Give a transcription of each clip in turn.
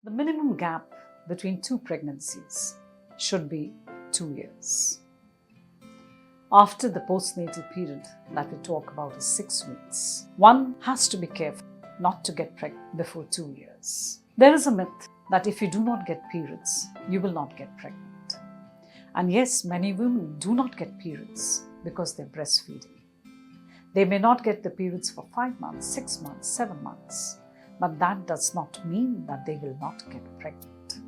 The minimum gap between two pregnancies should be 2 years. After the postnatal period that we talk about is 6 weeks, one has to be careful not to get pregnant before 2 years. There is a myth that if you do not get periods, you will not get pregnant. And yes, many women do not get periods because they're breastfeeding. They may not get the periods for 5 months, 6 months, 7 months, but that does not mean that they will not get pregnant.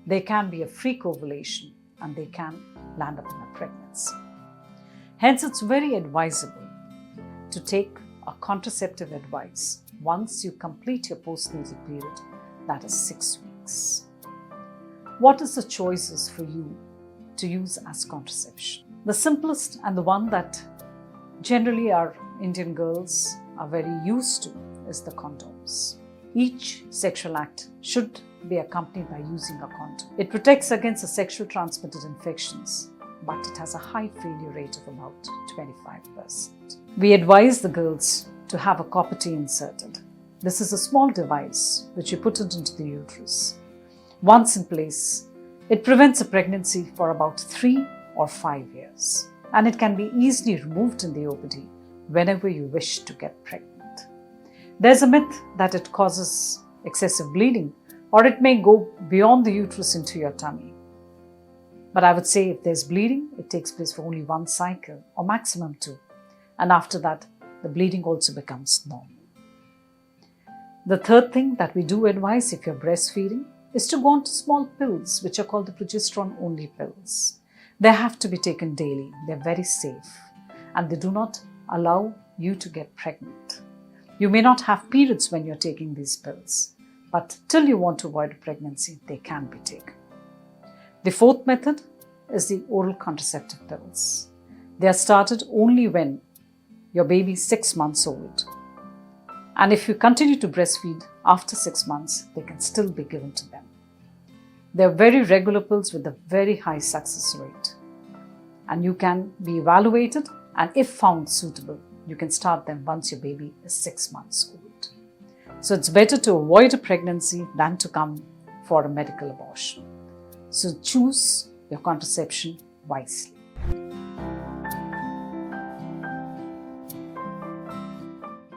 They can be a freak ovulation and they can land up in a pregnancy. Hence, it's very advisable to take a contraceptive advice once you complete your postnatal period, that is 6 weeks. What is the choices for you to use as contraception? The simplest and the one that generally our Indian girls are very used to is the condoms. Each sexual act should be accompanied by using a condom. It protects against the sexually transmitted infections, but it has a high failure rate of about 25%. We advise the girls to have a copper T inserted. This is a small device which you put it into the uterus. Once in place, it prevents a pregnancy for about 3 or 5 years, and it can be easily removed in the OPD whenever you wish to get pregnant. There's a myth that it causes excessive bleeding or it may go beyond the uterus into your tummy. But I would say if there's bleeding, it takes place for only 1 cycle or maximum 2. And after that, the bleeding also becomes normal. The third thing that we do advise if you're breastfeeding is to go on to small pills, which are called the progesterone-only pills. They have to be taken daily. They're very safe and they do not allow you to get pregnant. You may not have periods when you're taking these pills, but till you want to avoid a pregnancy, they can be taken. The fourth method is the oral contraceptive pills. They are started only when your baby is 6 months old. And if you continue to breastfeed after 6 months, they can still be given to them. They are very regular pills with a very high success rate. And you can be evaluated, and if found suitable, you can start them once your baby is 6 months old. So it's better to avoid a pregnancy than to come for a medical abortion. So choose your contraception wisely.